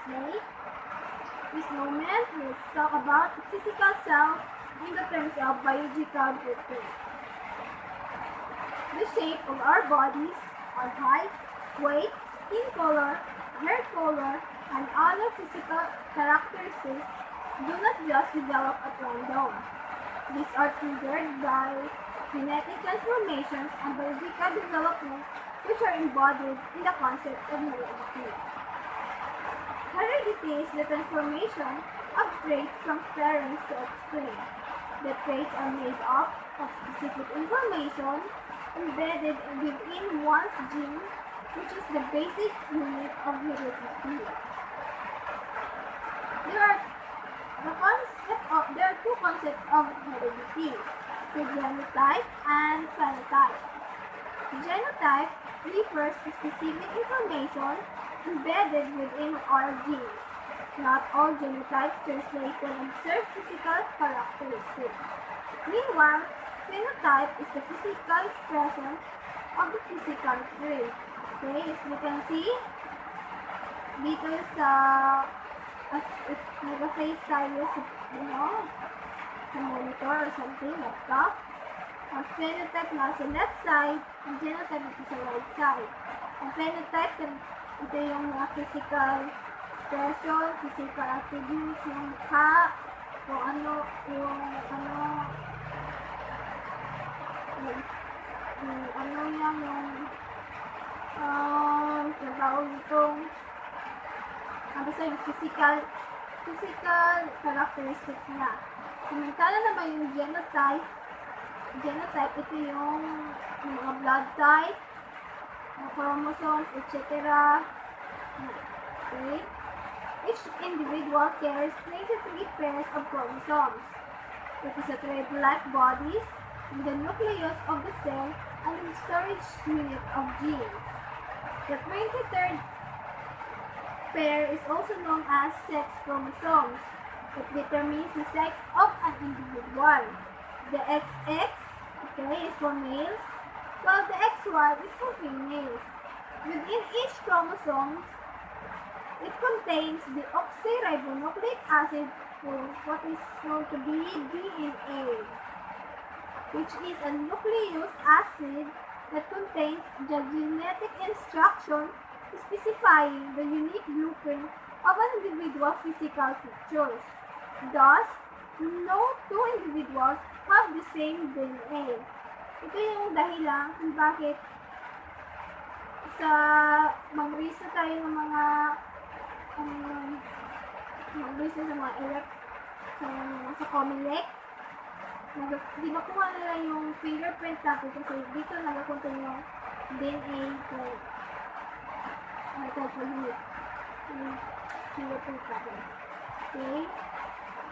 Okay? This moment, let's talk about the physical self in the terms of biological grouping. The shape of our bodies, our height, weight, skin color, hair color, and other physical characteristics do not just develop at random. These are triggered by genetic transformations and biological development, which are embodied in the concept of heredity. Heredity is the transformation of traits from parents to offspring. The traits are made up of specific information embedded within one's gene, which is the basic unit of heredity. There are two concepts of heredity: the genotype and phenotype. Genotype refers to specific information embedded within our genes. Not all genotypes translate to observed physical characteristics. Meanwhile, phenotype is the physical expression of the physical trait. Okay, as we can see, dito if nag-face tayo sa monitor or something, laptop, ang phenotype na sa left side, ang genotype ito sa right side. Ang phenotype, ito yung mga physical expression, physical attributes, yung mukha, kung ano, tawag itong, basta yung physical characteristics niya. Samantala naman yung genotype, ito yung mga blood type, mga chromosomes, etc. Okay? Each individual carries 23 pairs of chromosomes. It is a thread-like body with the nucleus of the cell and the storage unit of genes. The 23rd pair is also known as sex chromosomes. It determines the sex of an individual. The XX, is for males, while the XY is for females. Within each chromosome, it contains the oxyribonucleic acid, or what is known to be DNA, which is a nucleus acid that contains the genetic instruction specifying the unique blueprint of an individual's physical features. Thus, no two individuals have the same DNA. Ito yung dahilan kung bakit mag-research tayo ng mga sa Comelec. Nakuha nila yung fingerprint natin kasi dito nagapunta yung DNA fingerprint natin. Okay?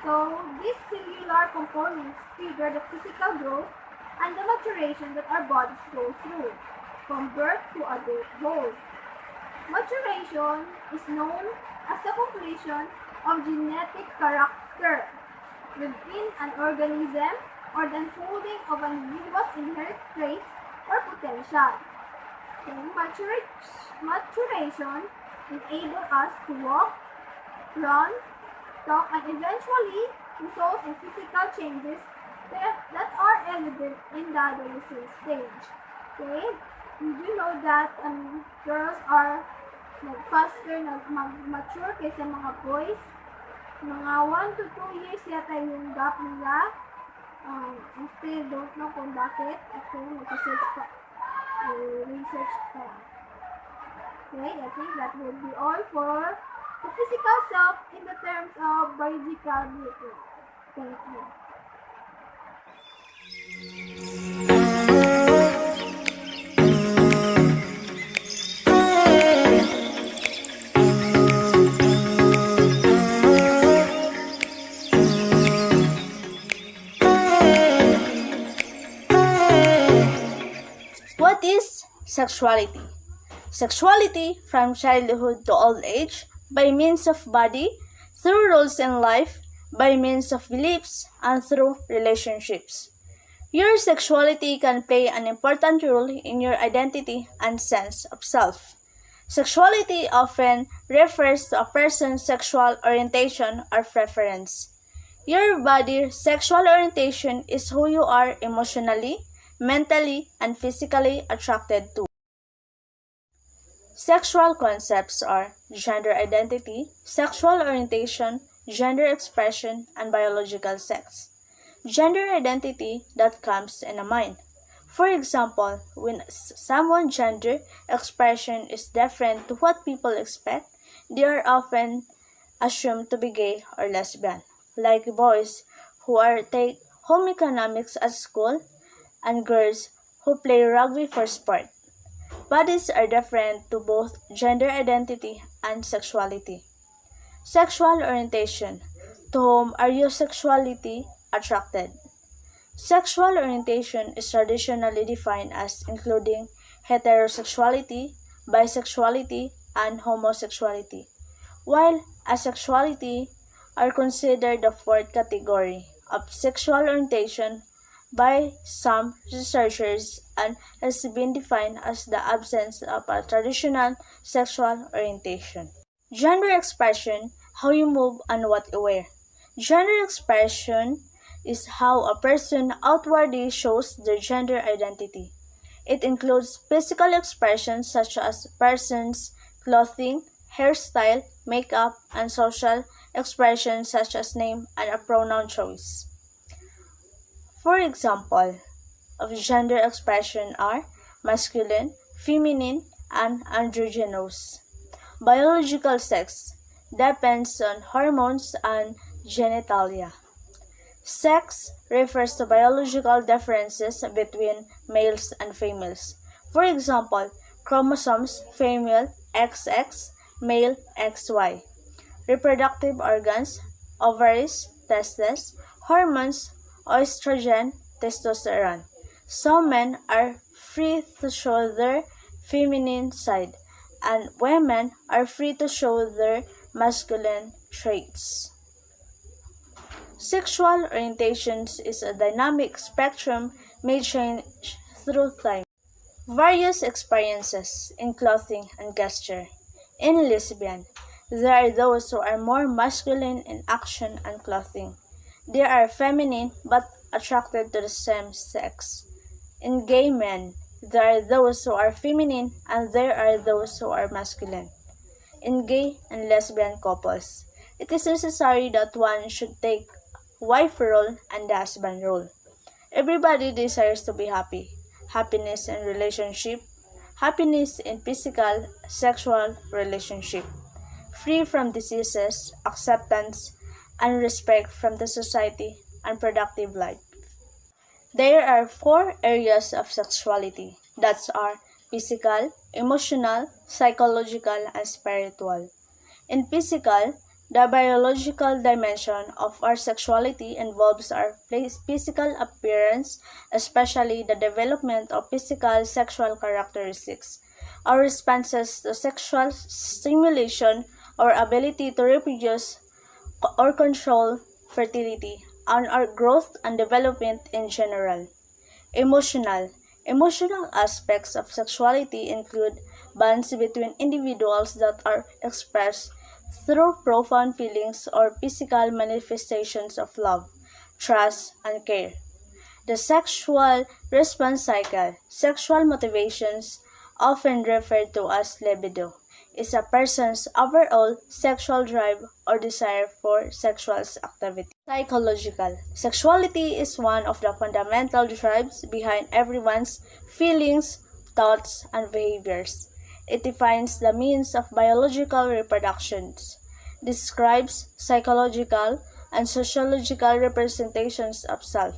So, these cellular components trigger the physical growth and the maturation that our bodies go through, from birth to adulthood. Maturation is known as the completion of genetic character within an organism or the unfolding of an individual's inherent traits or potential. So, maturation enables us to walk, run, talk, and eventually result in physical changes that are evident in the adolescent stage. Okay? Did you know that girls are faster mag-mature kaysa mga boys? Mga 1 to 2 years yata yung gap nila. I still don't know kung bakit. Okay, mag-research pa. Okay, I think that would be all for the physical self in the terms of biological beauty. Thank you. What is sexuality? Sexuality from childhood to old age, by means of body, through roles in life, by means of beliefs, and through relationships. Your sexuality can play an important role in your identity and sense of self. Sexuality often refers to a person's sexual orientation or preference. Your body's sexual orientation is who you are emotionally, mentally, and physically attracted to. Sexual concepts are gender identity, sexual orientation, gender expression, and biological sex. Gender identity that comes in a mind. For example, when someone's gender expression is different to what people expect, they are often assumed to be gay or lesbian, like boys who are take home economics at school and girls who play rugby for sport. Bodies are different to both gender identity and sexuality. Sexual orientation. To whom are you sexuality attracted? Sexual orientation is traditionally defined as including heterosexuality, bisexuality, and homosexuality, while asexuality are considered the fourth category of sexual orientation by some researchers and has been defined as the absence of a traditional sexual orientation. Gender expression, how you move and what you wear. Gender expression is how a person outwardly shows their gender identity. It includes physical expressions such as persons, clothing, hairstyle, makeup, and social expressions such as name and a pronoun choice. For example, of gender expression are masculine, feminine, and androgynous. Biological sex depends on hormones and genitalia. Sex refers to biological differences between males and females. For example, chromosomes female XX, male XY. Reproductive organs, ovaries, testes, hormones, estrogen, testosterone. Some men are free to show their feminine side, and women are free to show their masculine traits. Sexual orientations is a dynamic spectrum may change through time. Various experiences in clothing and gesture. In lesbian, there are those who are more masculine in action and clothing. They are feminine but attracted to the same sex. In gay men, there are those who are feminine and there are those who are masculine. In gay and lesbian couples, it is necessary that one should take wife role and the husband role. Everybody desires to be happy. Happiness in relationship, happiness in physical, sexual relationship, free from diseases, acceptance, and respect from the society and productive life. There are four areas of sexuality that are physical, emotional, psychological, and spiritual. In physical, the biological dimension of our sexuality involves our physical appearance, especially the development of physical sexual characteristics, our responses to sexual stimulation, our ability to reproduce or control fertility, and our growth and development in general. Emotional. Emotional aspects of sexuality include bonds between individuals that are expressed through profound feelings or physical manifestations of love, trust, and care. The sexual response cycle, sexual motivations, often referred to as libido, is a person's overall sexual drive or desire for sexual activity. Psychological. Sexuality is one of the fundamental drives behind everyone's feelings, thoughts, and behaviors. It defines the means of biological reproduction, describes psychological and sociological representations of self,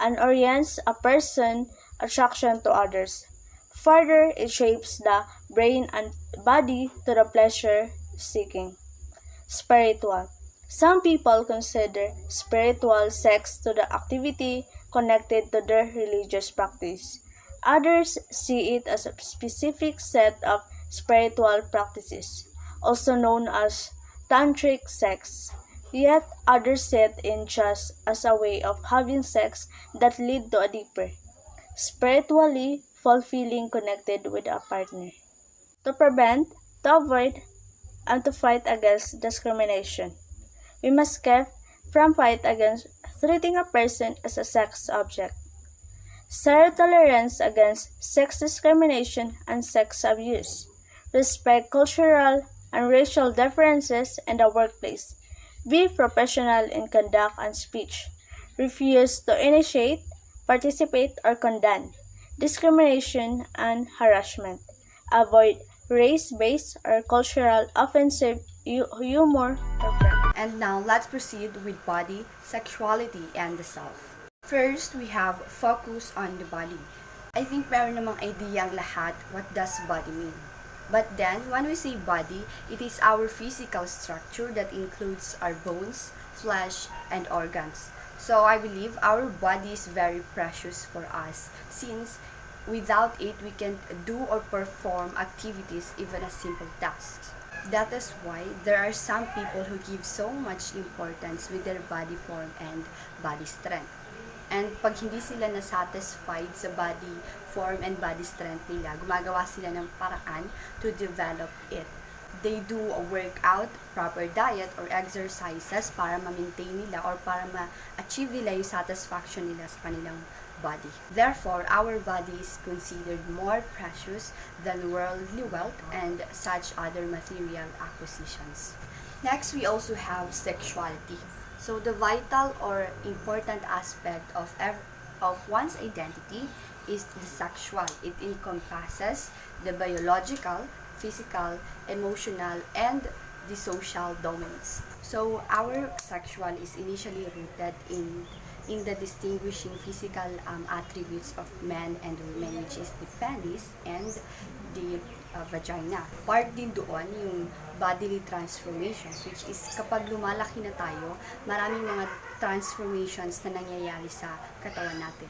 and orients a person's attraction to others. Further, it shapes the brain and body to the pleasure seeking. Spiritual. Some people consider spiritual sex to the activity connected to their religious practice. Others see it as a specific set of spiritual practices, also known as tantric sex. Yet others see it in just as a way of having sex that lead to a deeper, spiritually fulfilling connected with a partner. To prevent To avoid and to fight against discrimination, we must keep from fight against treating a person as a sex object. Zero tolerance against sex discrimination and sex abuse. Respect cultural and racial differences in the workplace. Be professional in conduct and speech. Refuse to initiate, participate, or condone discrimination and harassment. Avoid race-based or cultural offensive humor or practice. And now let's proceed with body, sexuality, and the self. First, we have focus on the body. I think meron namang idea ang lahat what does body mean. But then, when we say body, it is our physical structure that includes our bones, flesh, and organs. So I believe our body is very precious for us since without it we can do or perform activities, even as simple tasks. That is why there are some people who give so much importance with their body form and body strength. And pag hindi sila na-satisfied sa body form and body strength nila, gumagawa sila ng paraan to develop it. They do a workout, proper diet, or exercises para ma-maintain nila or para ma-achieve nila yung satisfaction nila sa kanilang body. Therefore, our body is considered more precious than worldly wealth and such other material acquisitions. Next, we also have sexuality. So the vital or important aspect of one's identity is the sexual. It encompasses the biological, physical, emotional, and the social domains. So our sexual is initially rooted in the distinguishing physical attributes of men and women, which is the penis and the vagina. Part din doon yung bodily transformations, which is kapag lumalaki na tayo, maraming mga transformations na nangyayari sa katawan natin.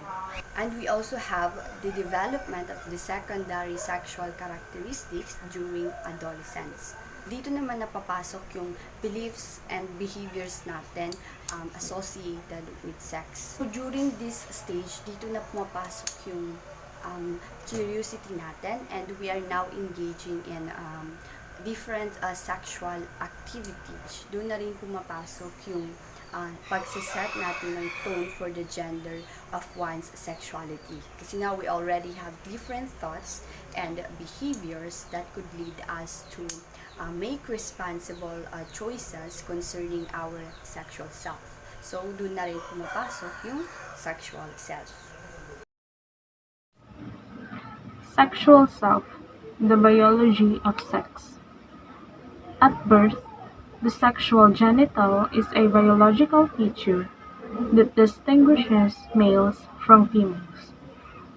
And we also have the development of the secondary sexual characteristics during adolescence. Dito naman napapasok yung beliefs and behaviors natin associated with sex. So during this stage, dito na pumapasok yung curiosity natin, and we are now engaging in different sexual activities. Doon na rin pumapasok yung pagsiset natin ng tone for the gender of one's sexuality. Kasi now we already have different thoughts and behaviors that could lead us to make responsible choices concerning our sexual self. So, doon na rin pumapasok yung sexual self. Sexual self, the biology of sex. At birth, the sexual genital is a biological feature that distinguishes males from females.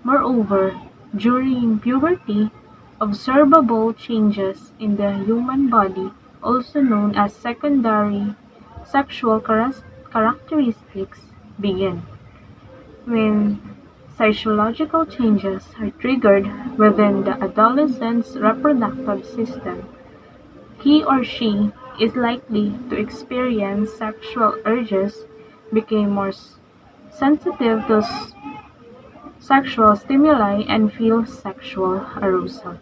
Moreover, during puberty, observable changes in the human body, also known as secondary sexual characteristics, begin. When physiological changes are triggered within the adolescent's reproductive system, he or she is likely to experience sexual urges, become more sensitive to sexual stimuli, and feel sexual arousal.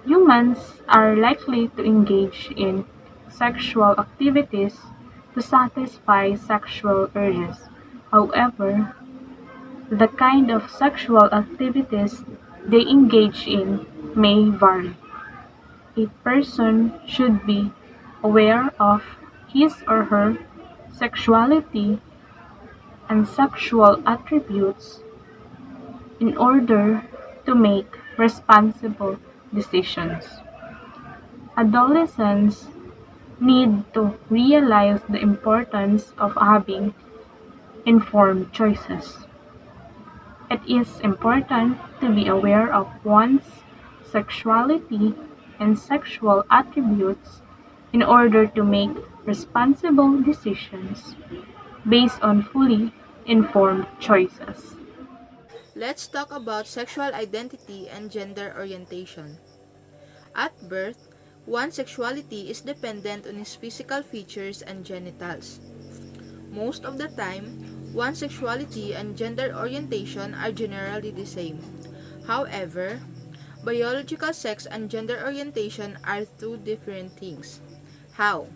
Humans are likely to engage in sexual activities to satisfy sexual urges. However, the kind of sexual activities they engage in may vary. A person should be aware of his or her sexuality and sexual attributes in order to make responsible decisions. Adolescents need to realize the importance of having informed choices. It is important to be aware of one's sexuality and sexual attributes in order to make responsible decisions based on fully informed choices. Let's talk about sexual identity and gender orientation. At birth, one's sexuality is dependent on his physical features and genitals. Most of the time, one's sexuality and gender orientation are generally the same. However, Biological sex and gender orientation are two different things. How?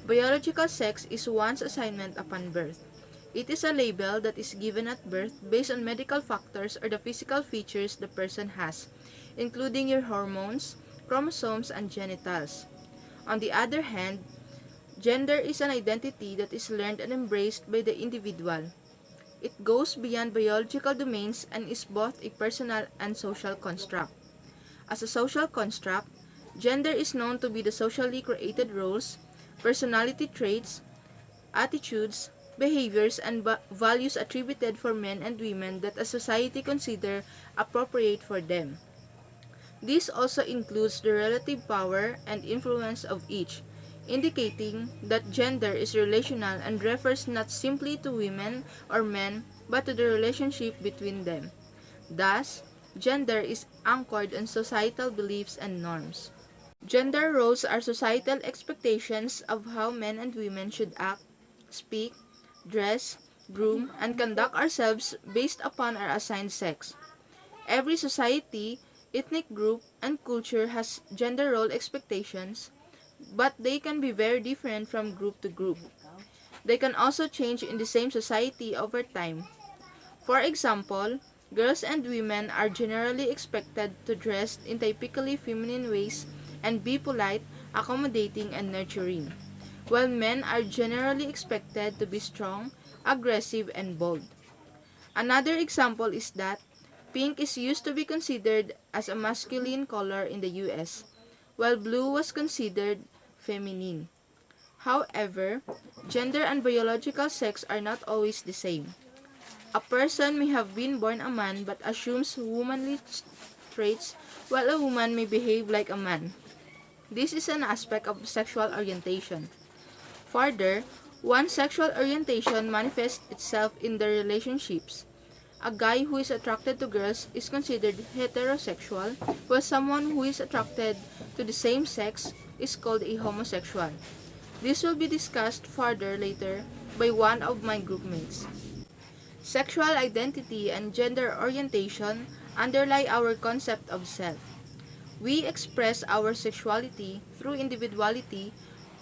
Biological sex is one's assignment upon birth. It is a label that is given at birth based on medical factors or the physical features the person has, including your hormones, chromosomes, and genitals. On the other hand, gender is an identity that is learned and embraced by the individual. It goes beyond biological domains and is both a personal and social construct. As a social construct, gender is known to be the socially created roles, personality traits, attitudes, behaviors, and values attributed for men and women that a society consider appropriate for them. This also includes the relative power and influence of each, indicating that gender is relational and refers not simply to women or men but to the relationship between them. Thus, gender is anchored on societal beliefs and norms. Gender roles are societal expectations of how men and women should act, speak, dress, groom, and conduct ourselves based upon our assigned sex. Every society, ethnic group, and culture has gender role expectations, but they can be very different from group to group. They can also change in the same society over time. For example, girls and women are generally expected to dress in typically feminine ways and be polite, accommodating, and nurturing, while men are generally expected to be strong, aggressive, and bold. Another example is that pink is used to be considered as a masculine color in the US, while blue was considered feminine. However, gender and biological sex are not always the same. A person may have been born a man but assumes womanly traits, while a woman may behave like a man. This is an aspect of sexual orientation. Further, one's sexual orientation manifests itself in their relationships. A guy who is attracted to girls is considered heterosexual, while someone who is attracted to the same sex is called a homosexual. This will be discussed further later by one of my groupmates. Sexual identity and gender orientation underlie our concept of self. We express our sexuality through individuality,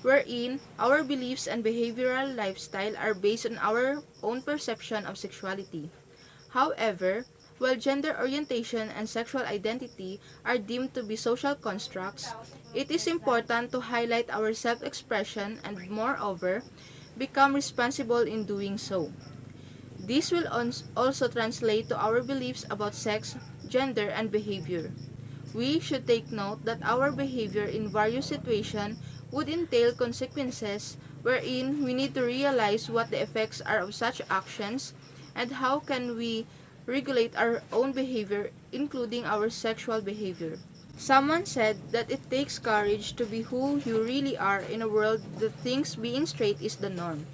wherein our beliefs and behavioral lifestyle are based on our own perception of sexuality. However, while gender orientation and sexual identity are deemed to be social constructs, it is important to highlight our self-expression and, moreover, become responsible in doing so. This will also translate to our beliefs about sex, gender, and behavior. We should take note that our behavior in various situations would entail consequences wherein we need to realize what the effects are of such actions and how can we regulate our own behavior, including our sexual behavior. Someone said that it takes courage to be who you really are in a world that thinks being straight is the norm.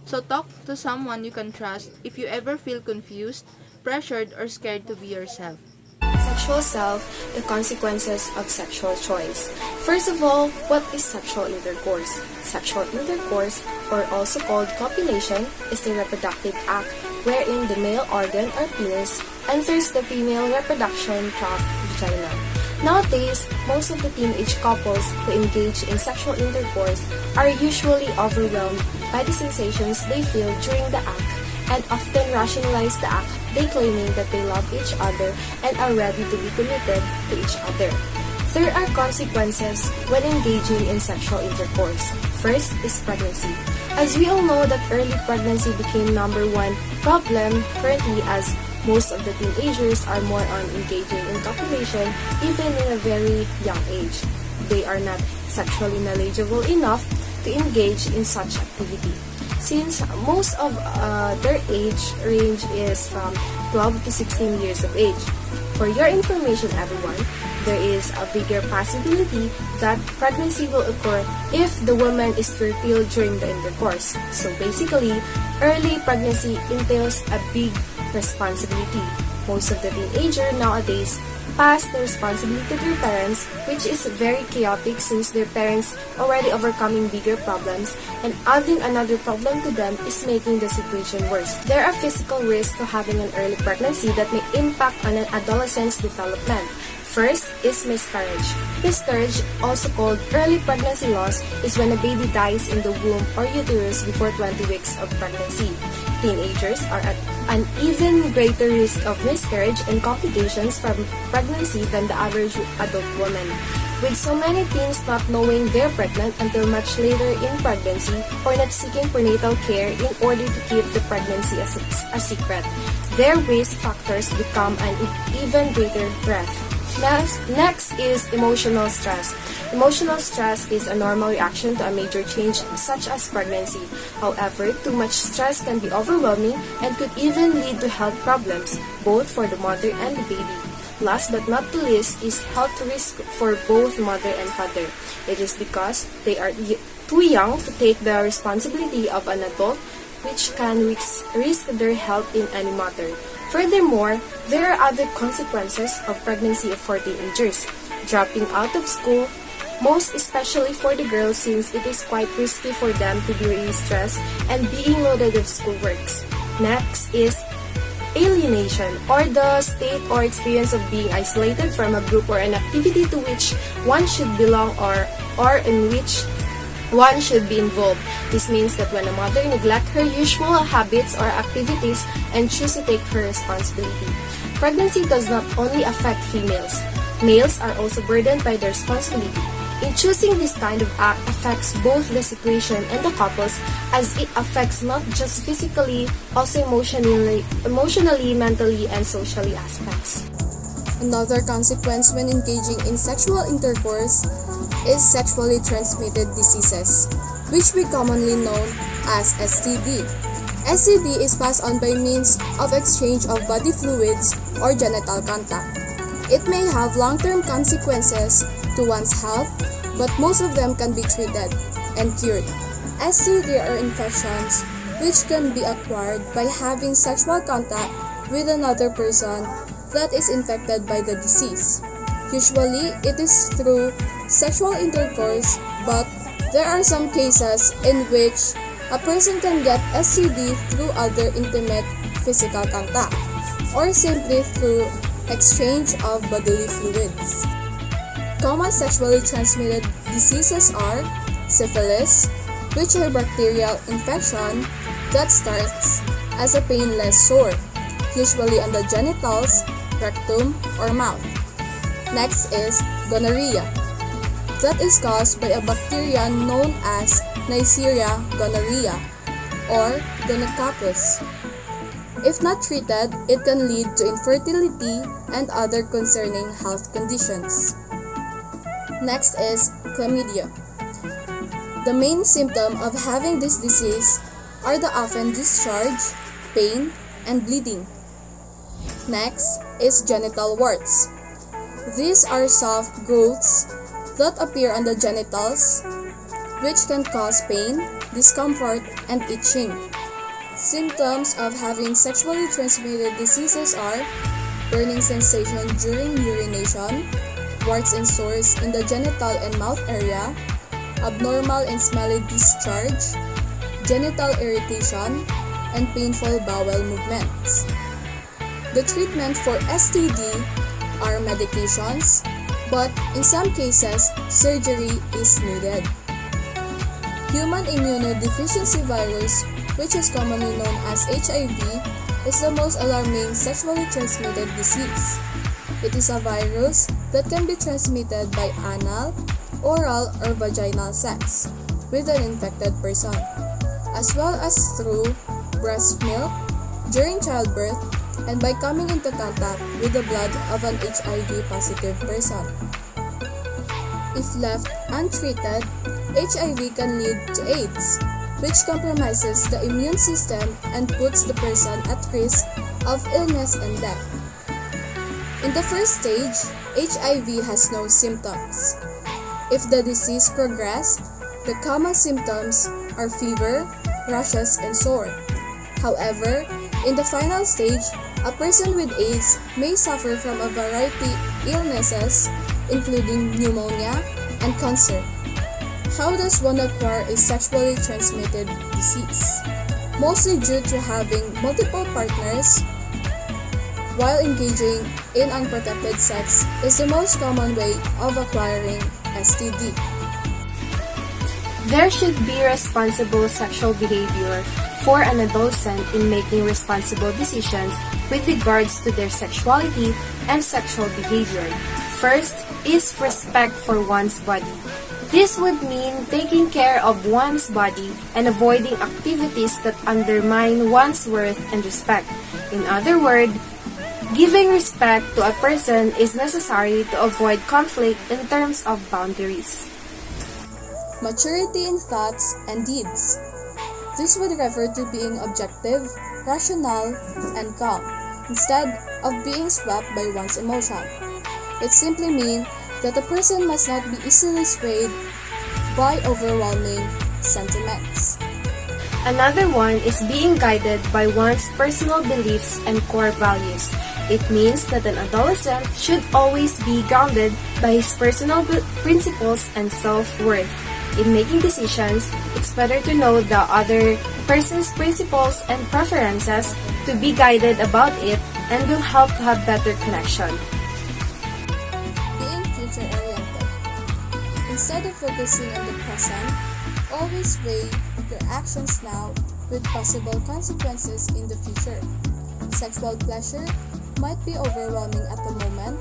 So talk to someone you can trust if you ever feel confused, pressured, or scared to be yourself. Sexual self, the consequences of sexual choice. First of all, what is sexual intercourse? Sexual intercourse, or also called copulation, is the reproductive act wherein the male organ or penis enters the female reproduction tract vagina. Nowadays, most of the teenage couples who engage in sexual intercourse are usually overwhelmed by the sensations they feel during the act and often rationalize the act by claiming that they love each other and are ready to be committed to each other. There are consequences when engaging in sexual intercourse. First is pregnancy. As we all know that early pregnancy became number one problem currently, as most of the teenagers are more on engaging in copulation even in a very young age. They are not sexually knowledgeable enough to engage in such activity, since most of their age range is from 12 to 16 years of age. For your information, everyone, there is a bigger possibility that pregnancy will occur if the woman is fertile during the intercourse. So basically, early pregnancy entails a big responsibility. Most of the teenagers nowadays pass the responsibility to their parents, which is very chaotic since their parents already overcoming bigger problems, and adding another problem to them is making the situation worse. There are physical risks to having an early pregnancy that may impact on an adolescent's development. First is miscarriage. Miscarriage, also called early pregnancy loss, is when a baby dies in the womb or uterus before 20 weeks of pregnancy. Teenagers are at an even greater risk of miscarriage and complications from pregnancy than the average adult woman, with so many teens not knowing they're pregnant until much later in pregnancy or not seeking prenatal care in order to keep the pregnancy a secret. Their risk factors become an even greater threat. Next is emotional stress. Emotional stress is a normal reaction to a major change such as pregnancy. However, too much stress can be overwhelming and could even lead to health problems, both for the mother and the baby. Last but not the least is health risk for both mother and father. It is because they are too young to take the responsibility of an adult, which can risk their health in any matter. Furthermore, there are other consequences of pregnancy for teenagers. Dropping out of school, most especially for the girls since it is quite risky for them to be really stressed and being loaded with schoolworks. Next is alienation, or the state or experience of being isolated from a group or an activity to which one should belong or in which one should be involved. This means that when a mother neglects her usual habits or activities and chooses to take her responsibility. Pregnancy does not only affect females. Males are also burdened by the responsibility. In choosing this kind of act affects both the situation and the couples, as it affects not just physically, also emotionally, mentally, and socially aspects. Another consequence when engaging in sexual intercourse is sexually transmitted diseases, which we commonly know as STD. STD is passed on by means of exchange of body fluids or genital contact. It may have long-term consequences to one's health, but most of them can be treated and cured. STD are infections which can be acquired by having sexual contact with another person that is infected by the disease. Usually, it is through sexual intercourse, but there are some cases in which a person can get STD through other intimate physical contact, or simply through exchange of bodily fluids. Common sexually transmitted diseases are syphilis, which is a bacterial infection that starts as a painless sore, usually on the genitals, rectum, or mouth. Next is gonorrhea, that is caused by a bacteria known as Neisseria gonorrhea or gonococcus. If not treated, it can lead to infertility and other concerning health conditions. Next is chlamydia. The main symptom of having this disease are the often discharge, pain, and bleeding. Next is genital warts. These are soft growths that appear on the genitals, which can cause pain, discomfort, and itching. Symptoms of having sexually transmitted diseases are burning sensation during urination, warts and sores in the genital and mouth area, abnormal and smelly discharge, genital irritation, and painful bowel movements. The treatment for STD are medications, but in some cases, surgery is needed. Human immunodeficiency virus, which is commonly known as HIV, is the most alarming sexually transmitted disease. It is a virus that can be transmitted by anal, oral, or vaginal sex with an infected person, as well as through breast milk, during childbirth, and by coming into contact with the blood of an HIV-positive person. If left untreated, HIV can lead to AIDS, which compromises the immune system and puts the person at risk of illness and death. In the first stage, HIV has no symptoms. If the disease progressed, the common symptoms are fever, rashes, and sore. However, in the final stage, a person with AIDS may suffer from a variety of illnesses, including pneumonia and cancer. How does one acquire a sexually transmitted disease? Mostly due to having multiple partners, while engaging in unprotected sex is the most common way of acquiring STD. There should be responsible sexual behavior for an adolescent in making responsible decisions with regards to their sexuality and sexual behavior. First is respect for one's body. This would mean taking care of one's body and avoiding activities that undermine one's worth and respect. In other words, giving respect to a person is necessary to avoid conflict in terms of boundaries. Maturity in thoughts and deeds. This would refer to being objective, rational, and calm, instead of being swept by one's emotion. It simply means that a person must not be easily swayed by overwhelming sentiments. Another one is being guided by one's personal beliefs and core values. It means that an adolescent should always be grounded by his personal principles and self-worth. In making decisions, it's better to know the other person's principles and preferences to be guided about it and will help to have better connection. Being future-oriented. Instead of focusing on the present, always weigh your actions now with possible consequences in the future. Sexual pleasure might be overwhelming at the moment,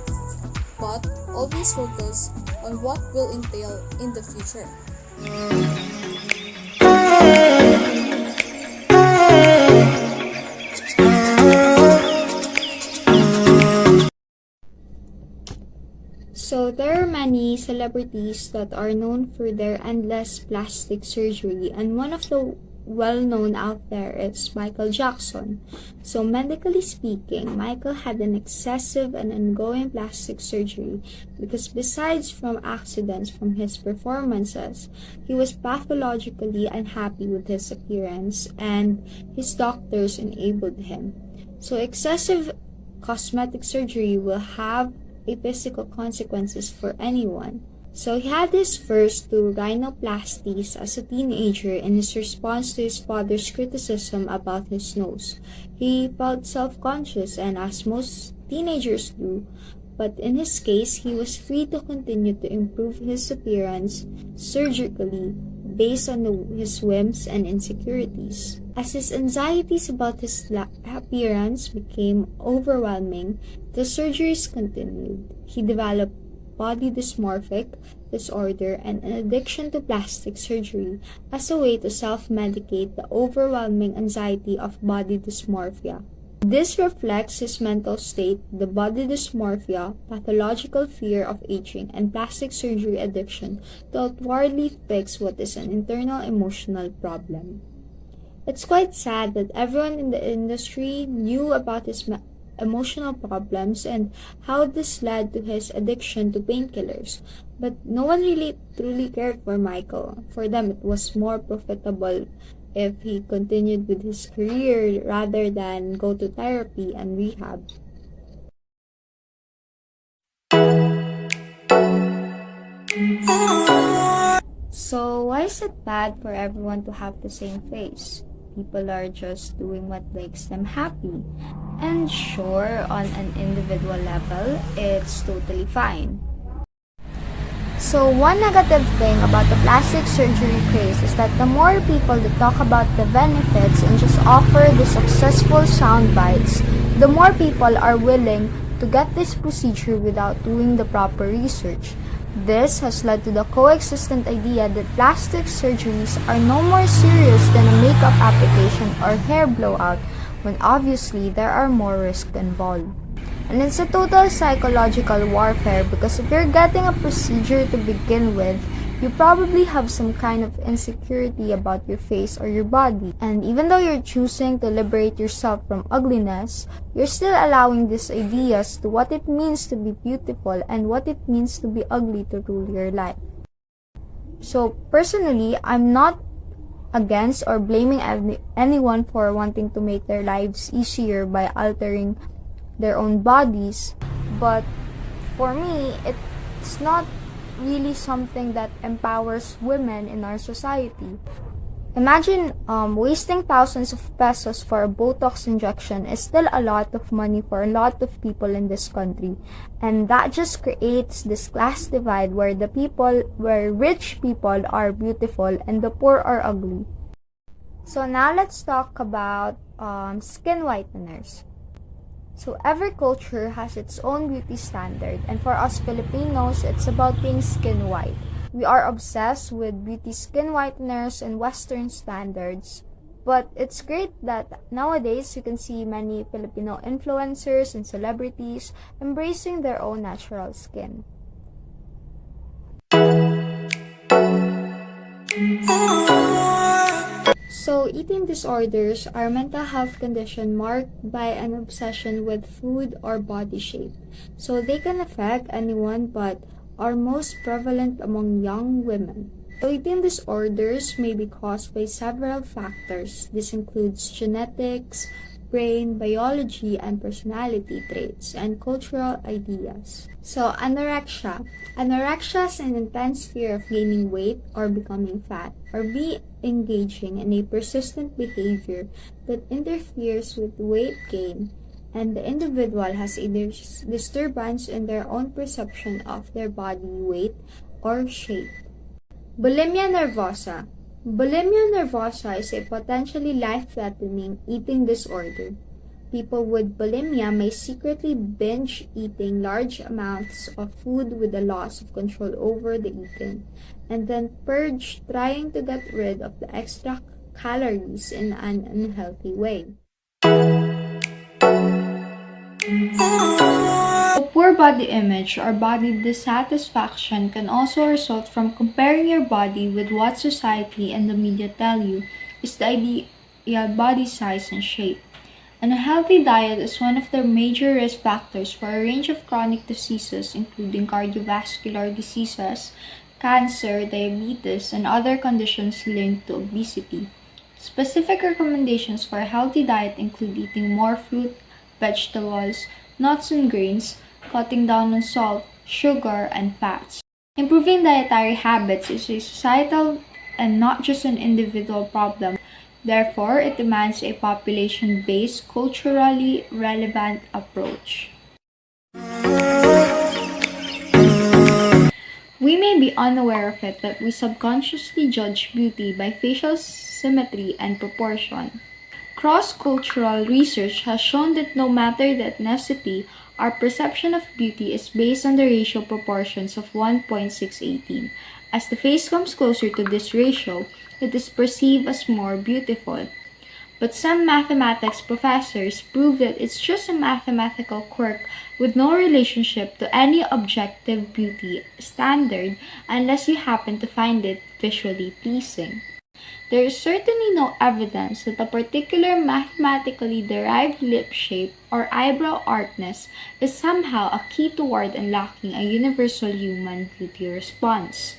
but always focus on what will entail in the future. So there are many celebrities that are known for their endless plastic surgery, and one of the well-known out there is Michael Jackson. So medically speaking, Michael had an excessive and ongoing plastic surgery because besides from accidents from his performances, he was pathologically unhappy with his appearance and his doctors enabled him. So excessive cosmetic surgery will have a physical consequences for anyone. So he had his first two rhinoplasties as a teenager in his response to his father's criticism about his nose. He felt self-conscious, and as most teenagers do, but in his case, he was free to continue to improve his appearance surgically based on his whims and insecurities. As his anxieties about his appearance became overwhelming, the surgeries continued. He developed body dysmorphic disorder and an addiction to plastic surgery as a way to self-medicate the overwhelming anxiety of body dysmorphia. This reflects his mental state, the body dysmorphia, pathological fear of aging, and plastic surgery addiction to outwardly fix what is an internal emotional problem. It's quite sad that everyone in the industry knew about his emotional problems and how this led to his addiction to painkillers, but no one really truly cared for Michael. For them, it was more profitable if he continued with his career rather than go to therapy and rehab. So why is it bad for everyone to have the same face? People are just doing what makes them happy. And sure, on an individual level, it's totally fine. So one negative thing about the plastic surgery craze is that the more people that talk about the benefits and just offer the successful sound bites, the more people are willing to get this procedure without doing the proper research. This has led to the coexistent idea that plastic surgeries are no more serious than a makeup application or hair blowout, when obviously there are more risks involved. And it's a total psychological warfare because if you're getting a procedure to begin with, you probably have some kind of insecurity about your face or your body. And even though you're choosing to liberate yourself from ugliness, you're still allowing these ideas to what it means to be beautiful and what it means to be ugly to rule your life. So personally, I'm not against or blaming anyone for wanting to make their lives easier by altering their own bodies, but for me, it's not really something that empowers women in our society. Imagine wasting thousands of pesos for a Botox injection is still a lot of money for a lot of people in this country. And that just creates this class divide where rich people are beautiful and the poor are ugly. So now let's talk about skin whiteners. So every culture has its own beauty standard, and for us Filipinos, it's about being skin white. We are obsessed with beauty skin whiteners and Western standards. But it's great that nowadays you can see many Filipino influencers and celebrities embracing their own natural skin. So, eating disorders are mental health condition marked by an obsession with food or body shape. So, they can affect anyone but are most prevalent among young women. So, eating disorders may be caused by several factors. This includes genetics, brain, biology, and personality traits, and cultural ideas. So, anorexia. Anorexia is an intense fear of gaining weight or becoming fat, or be engaging in a persistent behavior that interferes with weight gain, and the individual has a disturbance in their own perception of their body weight or shape. Bulimia nervosa. Bulimia nervosa is a potentially life-threatening eating disorder. People with bulimia may secretly binge eating large amounts of food with a loss of control over the eating, and then purge trying to get rid of the extra calories in an unhealthy way. Poor body image or body dissatisfaction can also result from comparing your body with what society and the media tell you is the ideal body size and shape. And a healthy diet is one of the major risk factors for a range of chronic diseases, including cardiovascular diseases, cancer, diabetes, and other conditions linked to obesity. Specific recommendations for a healthy diet include eating more fruit, vegetables, nuts and grains, cutting down on salt, sugar, and fats. Improving dietary habits is a societal and not just an individual problem. Therefore, it demands a population-based, culturally relevant approach. We may be unaware of it, but we subconsciously judge beauty by facial symmetry and proportion. Cross-cultural research has shown that no matter the ethnicity, our perception of beauty is based on the racial proportions of 1.618. As the face comes closer to this ratio, it is perceived as more beautiful. But some mathematics professors prove that it's just a mathematical quirk with no relationship to any objective beauty standard unless you happen to find it visually pleasing. There is certainly no evidence that a particular mathematically derived lip shape or eyebrow archness is somehow a key toward unlocking a universal human beauty response.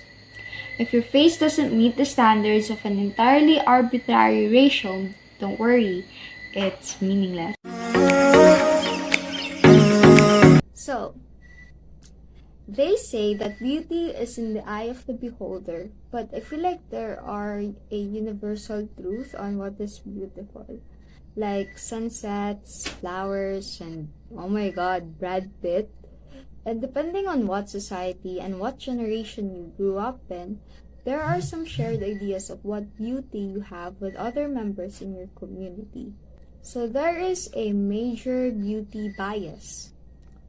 If your face doesn't meet the standards of an entirely arbitrary ratio, don't worry, it's meaningless. So, they say that beauty is in the eye of the beholder, but I feel like there are a universal truth on what is beautiful. Like sunsets, flowers, and oh my god, Brad Pitt. And depending on what society and what generation you grew up in, there are some shared ideas of what beauty you have with other members in your community. So there is a major beauty bias.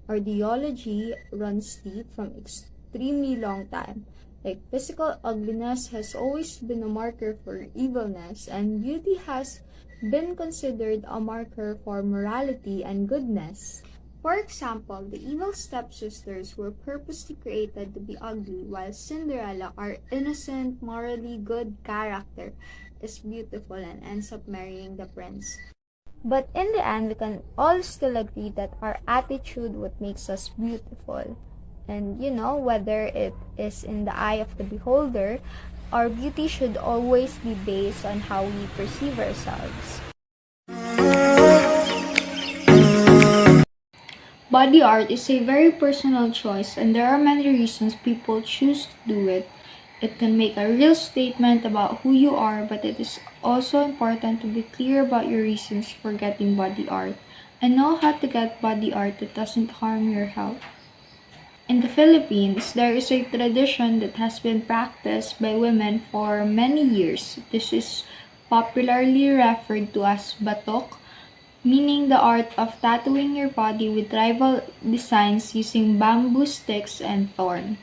Our ideology runs deep from extremely long time. Like physical ugliness has always been a marker for evilness, and beauty has been considered a marker for morality and goodness. For example, the evil stepsisters were purposely created to be ugly, while Cinderella, our innocent, morally good character, is beautiful and ends up marrying the prince. But in the end, we can all still agree that our attitude what makes us beautiful. And whether it is in the eye of the beholder, our beauty should always be based on how we perceive ourselves. Body art is a very personal choice, and there are many reasons people choose to do it. It can make a real statement about who you are, but it is also important to be clear about your reasons for getting body art and know how to get body art that doesn't harm your health. In the Philippines, there is a tradition that has been practiced by women for many years. This is popularly referred to as batok, meaning the art of tattooing your body with tribal designs using bamboo sticks and thorn.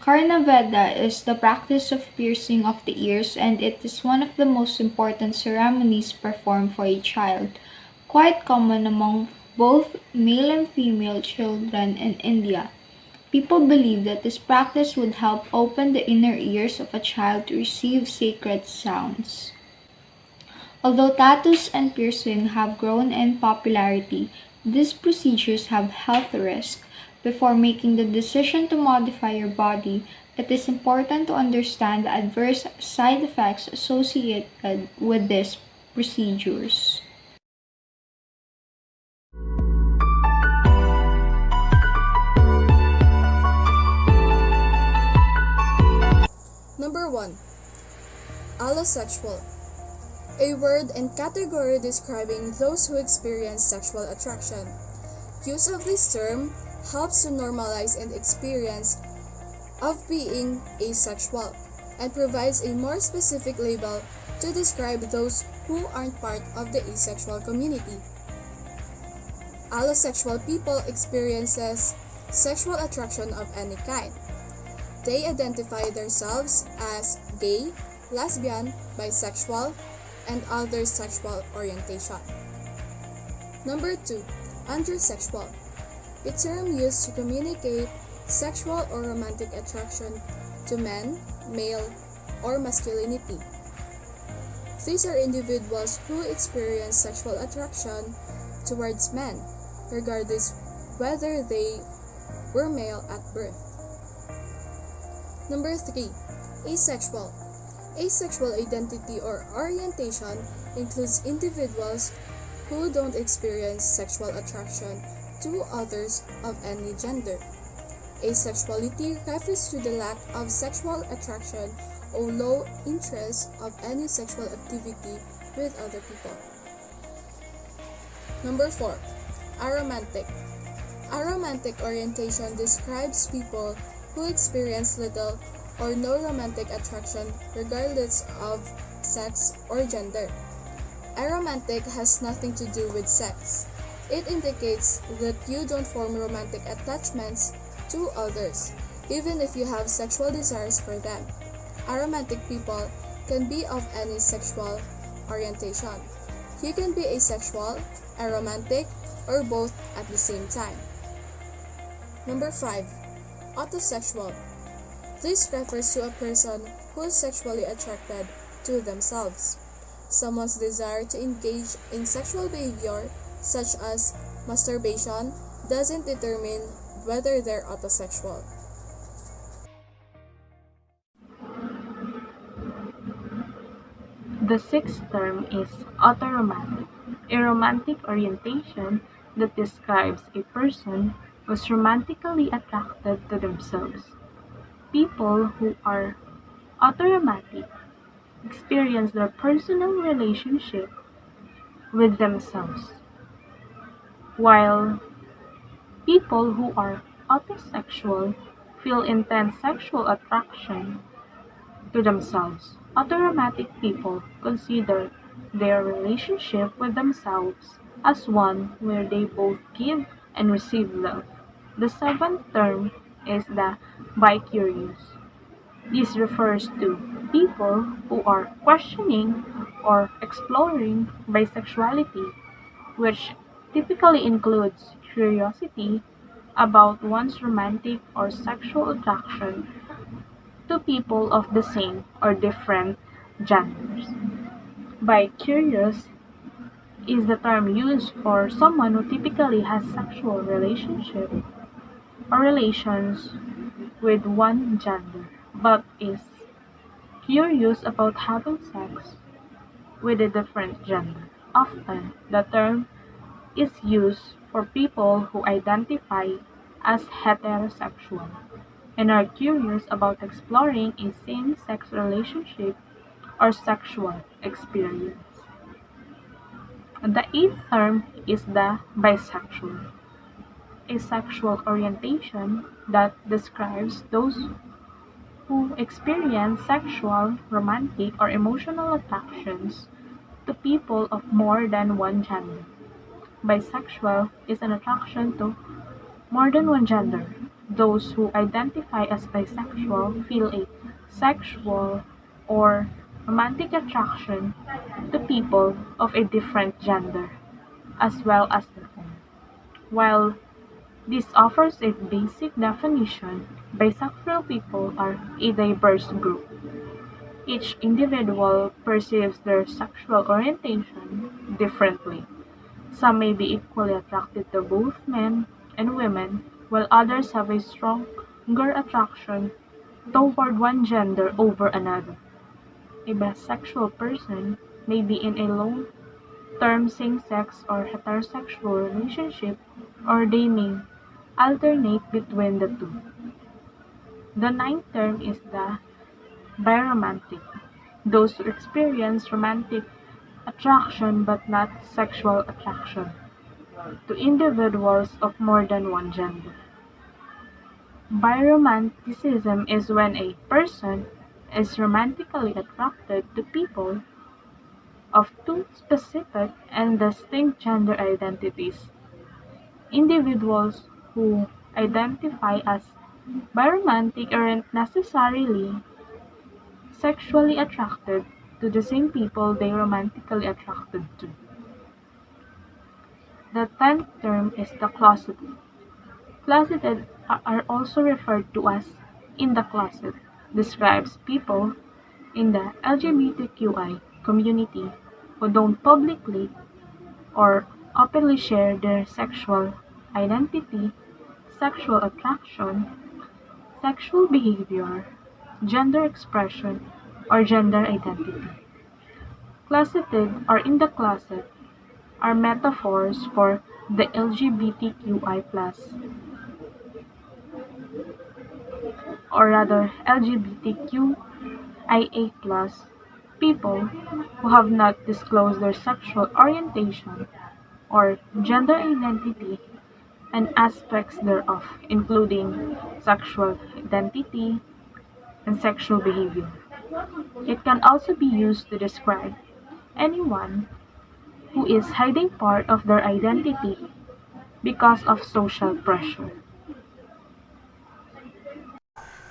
Karnaveda is the practice of piercing of the ears, and it is one of the most important ceremonies performed for a child, quite common among both male and female children in India. People believe that this practice would help open the inner ears of a child to receive sacred sounds. Although tattoos and piercing have grown in popularity, these procedures have health risks. Before making the decision to modify your body, it is important to understand the adverse side effects associated with these procedures. Number 1. Allosexual. A word and category describing those who experience sexual attraction. Use of this term helps to normalize an experience of being asexual and provides a more specific label to describe those who aren't part of the asexual community. Allosexual people experiences sexual attraction of any kind. They identify themselves as gay, lesbian, bisexual, and other sexual orientation. Number 2. Androsexual. A term used to communicate sexual or romantic attraction to men, male, or masculinity. These are individuals who experience sexual attraction towards men, regardless whether they were male at birth. Number 3. Asexual. Asexual identity or orientation includes individuals who don't experience sexual attraction to others of any gender. Asexuality refers to the lack of sexual attraction or low interest of any sexual activity with other people. Number 4. Aromantic. Aromantic orientation describes people who experience little or no romantic attraction regardless of sex or gender. Aromantic has nothing to do with sex. It indicates that you don't form romantic attachments to others, even if you have sexual desires for them. Aromantic people can be of any sexual orientation. You can be asexual, aromantic, or both at the same time. Number 5. Autosexual. This refers to a person who is sexually attracted to themselves. Someone's desire to engage in sexual behavior, such as masturbation, doesn't determine whether they're autosexual. The sixth term is autoromantic, a romantic orientation that describes a person who is romantically attracted to themselves. People who are autoromantic experience their personal relationship with themselves, while people who are autosexual feel intense sexual attraction to themselves. Autoromantic people consider their relationship with themselves as one where they both give and receive love. The seventh term is the bi-curious. This refers to people who are questioning or exploring bisexuality, which typically includes curiosity about one's romantic or sexual attraction to people of the same or different genders. Bi-curious is the term used for someone who typically has sexual relationship or relations with one gender, but is curious about having sex with a different gender. Often, the term is used for people who identify as heterosexual. and are curious about exploring a same-sex relationship or sexual experience. The eighth term is the bisexual, a sexual orientation that describes those who experience sexual, romantic, or emotional attractions to people of more than one gender. Bisexual is an attraction to more than one gender. Those who identify as bisexual feel a sexual or romantic attraction to people of a different gender, as well as their own. While this offers a basic definition, bisexual people are a diverse group. Each individual perceives their sexual orientation differently. Some may be equally attracted to both men and women, while others have a stronger attraction toward one gender over another. A bisexual person may be in a long-term same-sex or heterosexual relationship, or they may alternate between the two. The ninth term is the biromantic, those who experience romantic attraction but not sexual attraction to individuals of more than one gender. Biromanticism is when a person is romantically attracted to people of two specific and distinct gender identities. Individuals who identify as biromantic aren't necessarily sexually attracted to the same people they romantically attracted to. The tenth term is the closeted. Closeted are also referred to as in the closet, describes people in the LGBTQI community who don't publicly or openly share their sexual identity, sexual attraction, sexual behavior, gender expression, or gender identity. Closeted or in the closet are metaphors for the LGBTQI+, or rather LGBTQIA+ people who have not disclosed their sexual orientation or gender identity and aspects thereof, including sexual identity and sexual behavior. It can also be used to describe anyone who is hiding part of their identity because of social pressure.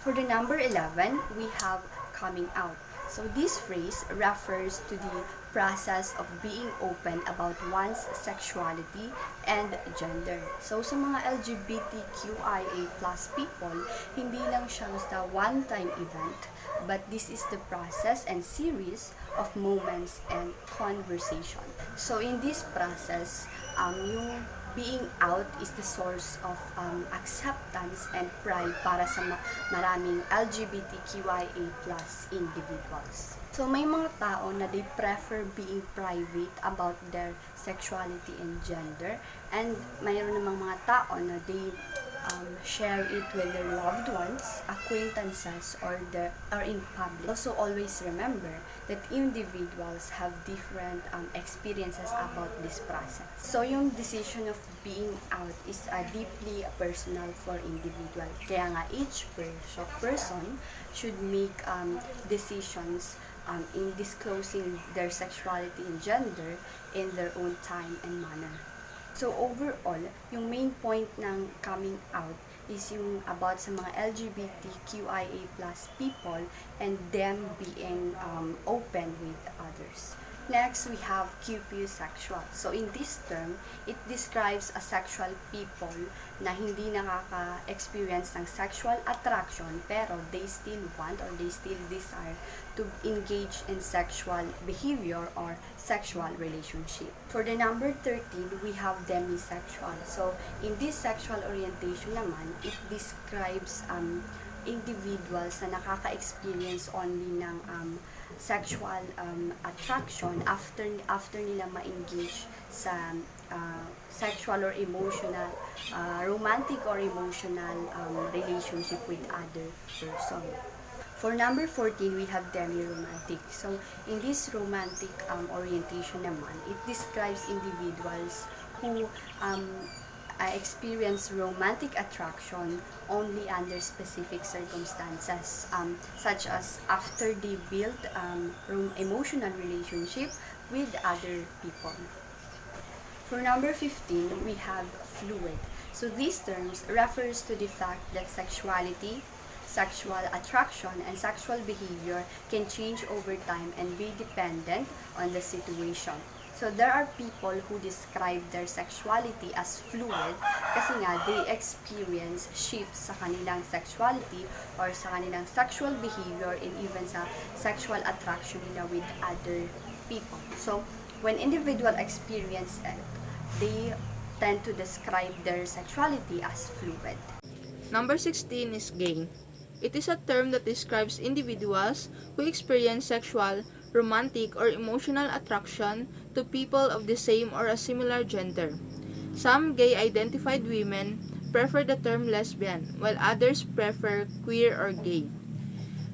For the number 11, we have coming out. So this phrase refers to the process of being open about one's sexuality and gender. So sa mga LGBTQIA+ people, hindi lang siya basta one-time event, but this is the process and series of moments and conversation. So in this process, yung being out is the source of acceptance and pride para sa maraming LGBTQIA+ individuals. So may mga tao na they prefer being private about their sexuality and gender, and mayroon namang mga tao na they share it with their loved ones, acquaintances, or in public. Also, always remember that individuals have different experiences about this process. So, yung decision of being out is deeply personal for individual. Kaya nga, each person should make decisions in disclosing their sexuality and gender in their own time and manner. So overall, yung main point ng coming out is yung about sa mga LGBTQIA+ people and them being open with others. Next, we have 1BSAccy. So in this term, it describes a sexual people na hindi nakaka-experience ng sexual attraction pero they still want or they still desire to engage in sexual behavior or sexual relationship. For the number 13, we have demisexual. So in this sexual orientation naman, it describes individuals na nakaka-experience only ng sexual attraction after nila ma-engage sa sexual or emotional, romantic or emotional relationship with other person. For number 14, we have demi-romantic. So, in this romantic orientation naman, it describes individuals who experience romantic attraction only under specific circumstances, such as after they build emotional relationship with other people. For number 15, we have fluid. So these terms refers to the fact that sexuality, sexual attraction, and sexual behavior can change over time and be dependent on the situation. So there are people who describe their sexuality as fluid kasi nga they experience shifts sa kanilang sexuality or sa kanilang sexual behavior and even sa sexual attraction nila with other people. So when individual experience it, they tend to describe their sexuality as fluid. Number 16 is gay. It is a term that describes individuals who experience sexual, romantic, or emotional attraction to people of the same or a similar gender. Some gay-identified women prefer the term lesbian, while others prefer queer or gay.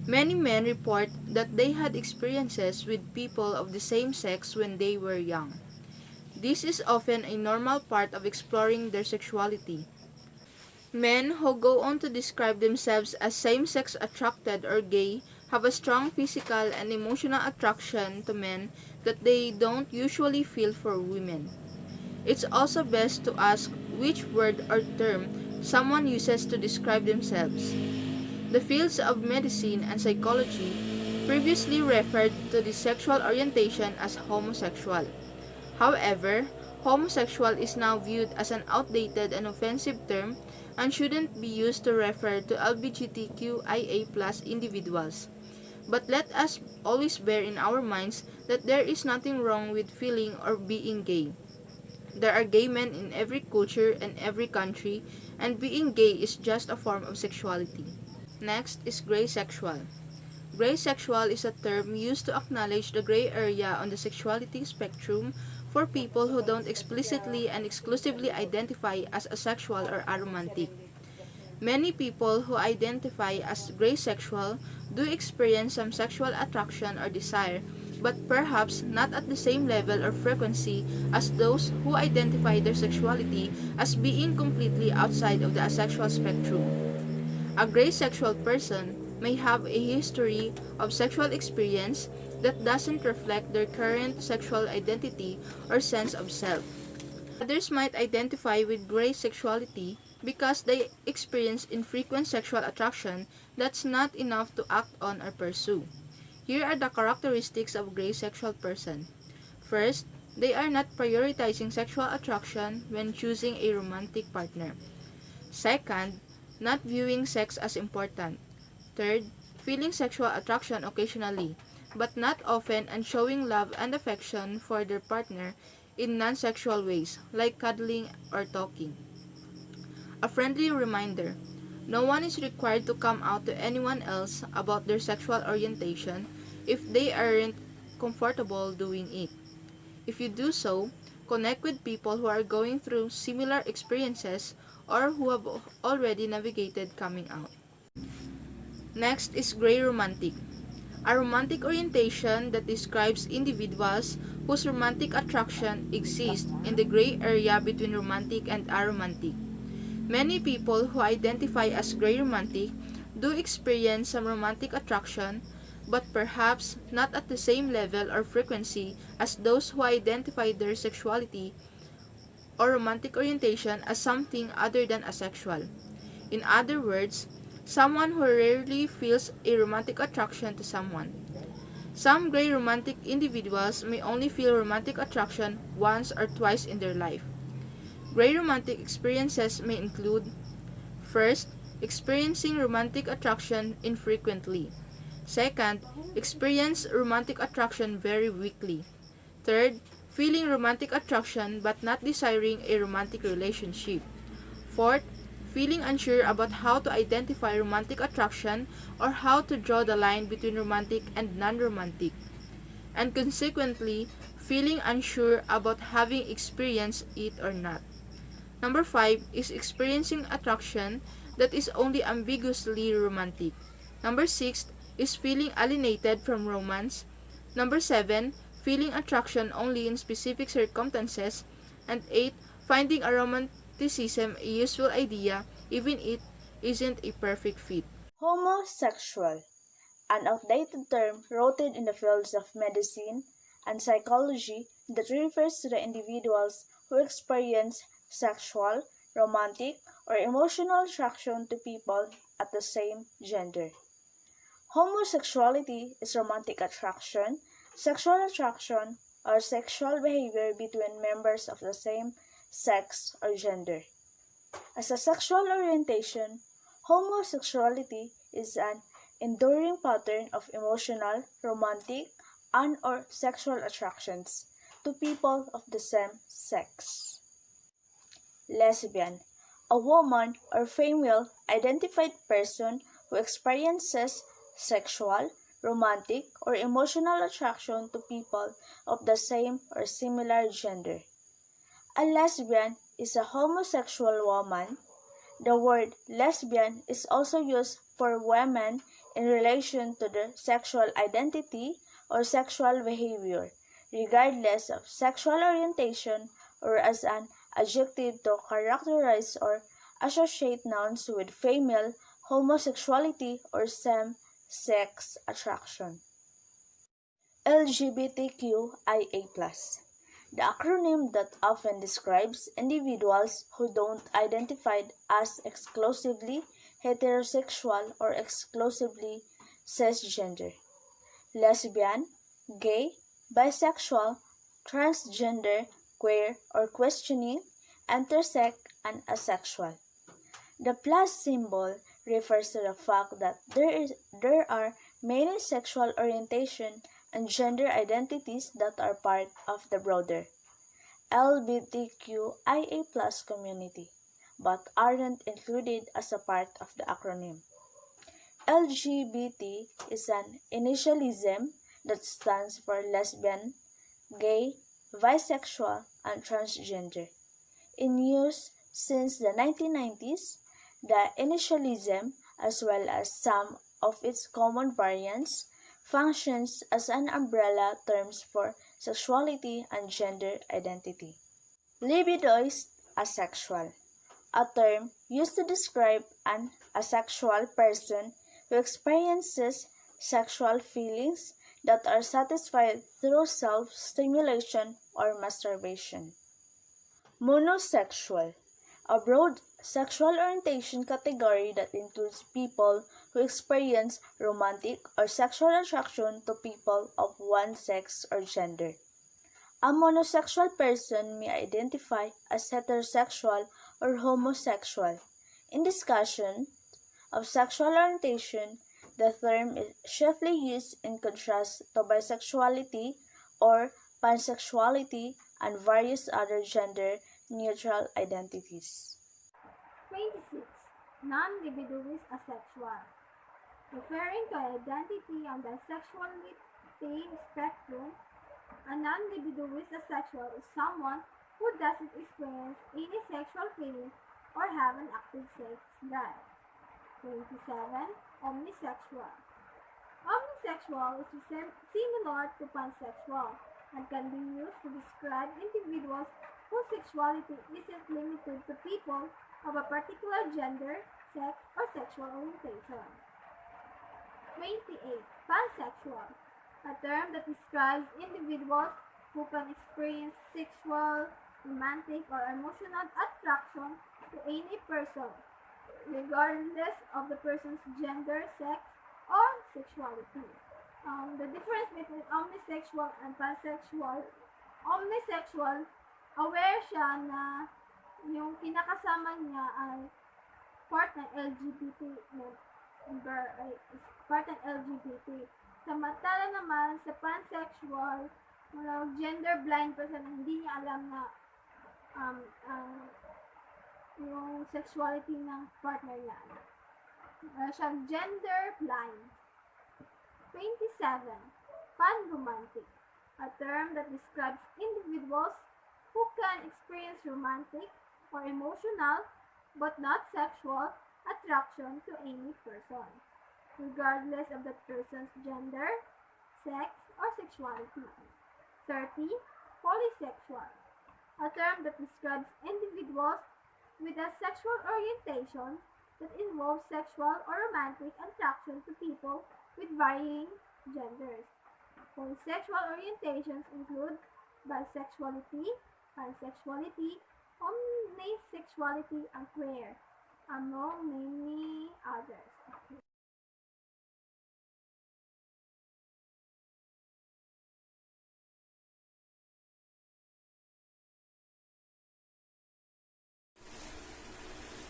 Many men report that they had experiences with people of the same sex when they were young. This is often a normal part of exploring their sexuality. Men who go on to describe themselves as same-sex attracted or gay have a strong physical and emotional attraction to men that they don't usually feel for women. It's also best to ask which word or term someone uses to describe themselves. The fields of medicine and psychology previously referred to the sexual orientation as homosexual. However, homosexual is now viewed as an outdated and offensive term and shouldn't be used to refer to LGBTQIA+ individuals. But let us always bear in our minds that there is nothing wrong with feeling or being gay. There are gay men in every culture and every country, and being gay is just a form of sexuality. Next is gray sexual. Gray sexual is a term used to acknowledge the gray area on the sexuality spectrum for people who don't explicitly and exclusively identify as asexual or aromantic. Many people who identify as gray sexual do experience some sexual attraction or desire, but perhaps not at the same level or frequency as those who identify their sexuality as being completely outside of the asexual spectrum. A gray sexual person may have a history of sexual experience that doesn't reflect their current sexual identity or sense of self. Others might identify with gray sexuality because they experience infrequent sexual attraction that's not enough to act on or pursue. Here are the characteristics of a gray sexual person. First, they are not prioritizing sexual attraction when choosing a romantic partner. Second, not viewing sex as important. Third, feeling sexual attraction occasionally, but not often, and showing love and affection for their partner in non-sexual ways, like cuddling or talking. A friendly reminder: no one is required to come out to anyone else about their sexual orientation if they aren't comfortable doing it. If you do so, connect with people who are going through similar experiences or who have already navigated coming out. Next is gray romantic. A romantic orientation that describes individuals whose romantic attraction exists in the gray area between romantic and aromantic. Many people who identify as gray romantic do experience some romantic attraction, but perhaps not at the same level or frequency as those who identify their sexuality or romantic orientation as something other than asexual. In other words, someone who rarely feels a romantic attraction to someone. Some gray romantic individuals may only feel romantic attraction once or twice in their life. Gray romantic experiences may include: first, experiencing romantic attraction infrequently. Second, experience romantic attraction very weakly. Third, feeling romantic attraction but not desiring a romantic relationship. Fourth, feeling unsure about how to identify romantic attraction or how to draw the line between romantic and non-romantic, and consequently, feeling unsure about having experienced it or not. Number 5 is experiencing attraction that is only ambiguously romantic. Number 6 is feeling alienated from romance. Number 7, feeling attraction only in specific circumstances. And 8, finding a romanticism a useful idea even it isn't a perfect fit. Homosexual, an outdated term rooted in the fields of medicine and psychology that refers to the individuals who experience sexual, romantic, or emotional attraction to people at the same gender. Homosexuality is romantic attraction, sexual attraction, or sexual behavior between members of the same sex or gender. As a sexual orientation, homosexuality is an enduring pattern of emotional, romantic, and/or sexual attractions to people of the same sex. Lesbian, a woman or female identified person who experiences sexual, romantic, or emotional attraction to people of the same or similar gender. A lesbian is a homosexual woman. The word lesbian is also used for women in relation to their sexual identity or sexual behavior, regardless of sexual orientation, or as an adjective to characterize or associate nouns with female homosexuality or same-sex attraction. LGBTQIA+, the acronym that often describes individuals who don't identify as exclusively heterosexual or exclusively cisgender. Lesbian, gay, bisexual, transgender, queer or questioning, intersex, and asexual. The plus symbol refers to the fact that there are many sexual orientation and gender identities that are part of the broader LGBTQIA+ community, but aren't included as a part of the acronym. LGBT is an initialism that stands for lesbian, gay, bisexual, and transgender. In use since the 1990s, the initialism, as well as some of its common variants, functions as an umbrella term for sexuality and gender identity. Libidoist asexual, a term used to describe an asexual person who experiences sexual feelings that are satisfied through self-stimulation or masturbation. Monosexual, a broad sexual orientation category that includes people who experience romantic or sexual attraction to people of one sex or gender. A monosexual person may identify as heterosexual or homosexual. In discussion of sexual orientation, the term is chiefly used in contrast to bisexuality or pansexuality and various other gender-neutral identities. 26. Non-libidoist asexual. Referring to identity on the sexuality spectrum, a non-libidoist asexual is someone who doesn't experience any sexual feelings or have an active sex drive. 27. Omnisexual. Omnisexual is similar to pansexual and can be used to describe individuals whose sexuality isn't limited to people of a particular gender, sex, or sexual orientation. 28. Pansexual, a term that describes individuals who can experience sexual, romantic, or emotional attraction to any person, regardless of the person's gender, sex, or sexuality. The difference between omnisexual and pansexual, omnisexual, aware siya na yung kinakasama niya ay part ng LGBT member, ay part ng LGBT. Samantala naman sa pansexual, gender blind person na hindi niya alam na ang yung sexuality ng partner niya. Siyang gender blind. 27. Pan-romantic, a term that describes individuals who can experience romantic or emotional but not sexual attraction to any person, regardless of that person's gender, sex, or sexuality. 30. Polysexual, a term that describes individuals with a sexual orientation that involves sexual or romantic attraction to people with varying genders. Polysexual orientations include bisexuality, pansexuality, omnisexuality, and queer, among many others.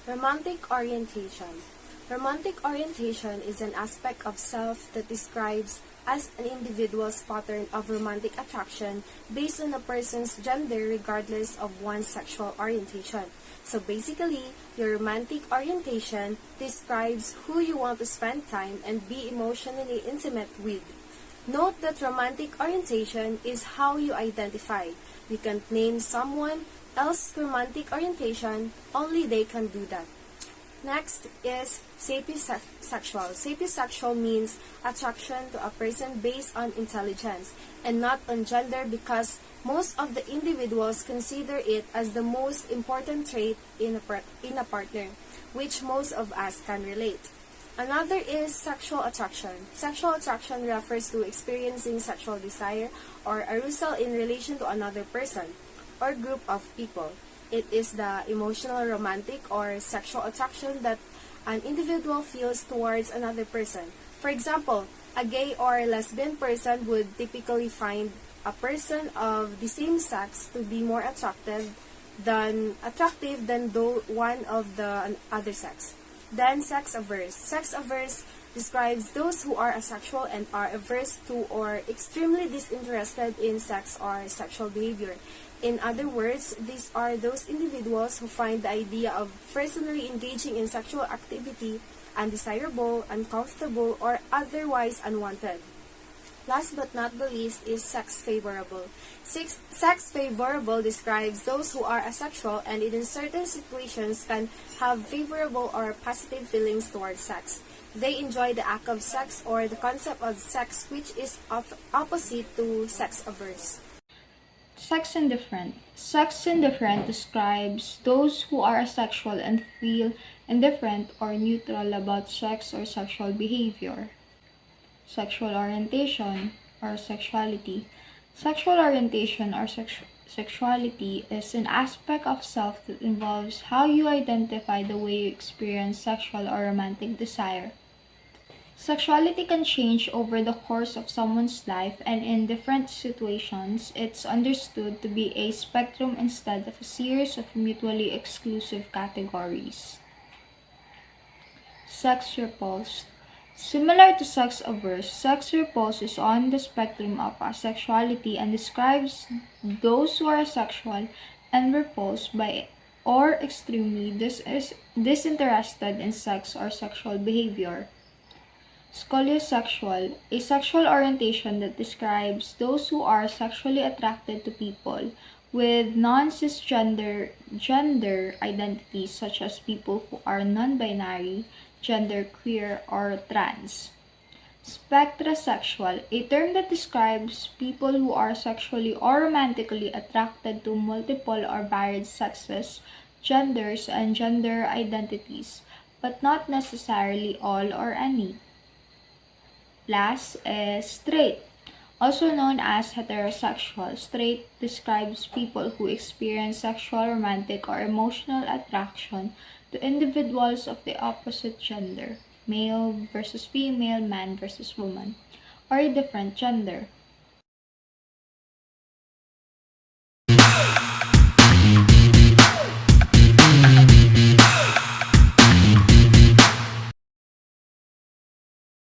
Romantic orientation. Romantic orientation is an aspect of self that describes as an individual's pattern of romantic attraction based on a person's gender regardless of one's sexual orientation. So basically, your romantic orientation describes who you want to spend time and be emotionally intimate with. Note that romantic orientation is how you identify. You can't name someone else's romantic orientation, only they can do that. Next is sapiosexual. Sapiosexual means attraction to a person based on intelligence and not on gender because most of the individuals consider it as the most important trait in a partner, which most of us can relate. Another is sexual attraction. Sexual attraction refers to experiencing sexual desire or arousal in relation to another person or group of people. It is the emotional, romantic, or sexual attraction that an individual feels towards another person. For example, a gay or lesbian person would typically find a person of the same sex to be more attractive than one of the other sex. Then sex averse. Sex averse describes those who are asexual and are averse to or extremely disinterested in sex or sexual behavior. In other words, these are those individuals who find the idea of personally engaging in sexual activity undesirable, uncomfortable, or otherwise unwanted. Last but not the least is sex favorable. Sex favorable describes those who are asexual and in certain situations can have favorable or positive feelings towards sex. They enjoy the act of sex or the concept of sex, which is opposite to sex averse. Sex indifferent. Sex indifferent describes those who are asexual and feel indifferent or neutral about sex or sexual behavior. Sexual orientation or sexuality. Sexual orientation or sexuality is an aspect of self that involves how you identify the way you experience sexual or romantic desire. Sexuality can change over the course of someone's life, and in different situations, it's understood to be a spectrum instead of a series of mutually exclusive categories. Sex repulsed. Similar to sex averse, sex repulsed is on the spectrum of asexuality and describes those who are asexual and repulsed by or extremely disinterested in sex or sexual behavior. Scoliosexual, a sexual orientation that describes those who are sexually attracted to people with non-cisgender gender identities such as people who are non-binary, genderqueer, or trans. Spectrosexual, a term that describes people who are sexually or romantically attracted to multiple or varied sexes, genders, and gender identities, but not necessarily all or any. Last is straight, also known as heterosexual. Straight describes people who experience sexual, romantic, or emotional attraction to individuals of the opposite gender, male versus female, man versus woman, or a different gender.